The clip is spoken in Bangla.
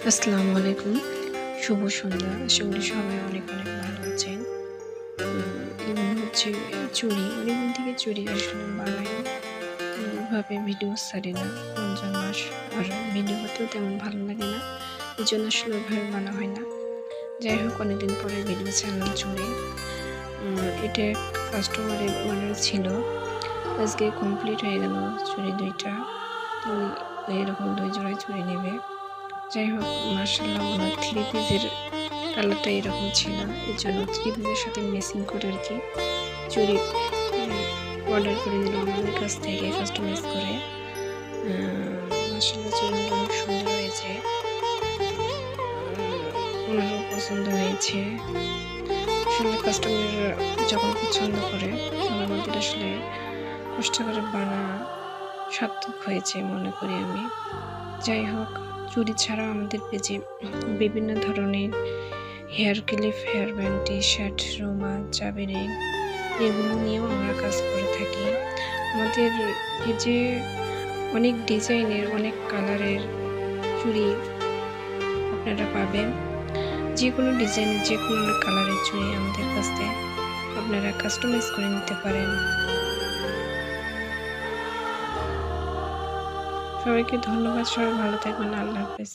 আসসালামু আলাইকুম। শুভ সন্ধ্যা। আশা করি সবাই অনেক ভালো আছেন। এগুলো হচ্ছে চুড়ি। অনেকদিন থেকে চুড়ি আসলে বানাই। ওভাবে ভিডিও ছাড়ি না। রমজান মাস আর ভিডিও করতেও তেমন ভালো লাগে না। এজন্য আসলে ওইভাবে বানা হয় না। যাই হোক অনেকদিন পরে ভিডিও ছাড়লাম চুড়ি। এটা এক কাস্টমারের অর্ডার ছিল। আজকে কমপ্লিট হয়ে গেল চুড়ি ২ টা। এরকম ২ জোড়ায় চুড়ি নেবে। যাই হোক মাশাআল্লাহ ওনার 3 পিসের কালারটা এরকম ছিল। এজন্য 3 পিসের সাথে ম্যাচিং করে আরকি চুড়ি অর্ডার করে দিল আমাদের কাছ থেকে কাস্টমাইজ করে। আ মাশাআল্লাহ চুড়িগুলো অনেক সুন্দর হয়েছে। ওনারও পছন্দ হয়েছে। আসলে কাস্টমাররা যখন পছন্দ করে তখন আমাদের আসলে কষ্ট করে বানানো সার্থক হয়েছে মনে করি আমি। যাই হোক চুড়ি ছাড়াও আমাদের পেজে বিভিন্ন ধরনের hair clip, hair band, T-shirt, রুমাল, চাবি রিং এগুলো নিয়েও আমরা কাজ করে থাকি। আমাদের পেজে অনেক ডিজাইনের, অনেক কালারের চুড়ি আপনারা পাবেন। যেকোনো ডিজাইনের, যেকোনো কালারের চুড়ি আমাদের কাছ থেকে আপনারা কাস্টমাইজ করে নিতে পারেন। সবাইকে ধন্যবাদ। সবাই ভালো থাকবেন। আল্লাহ হাফেজ।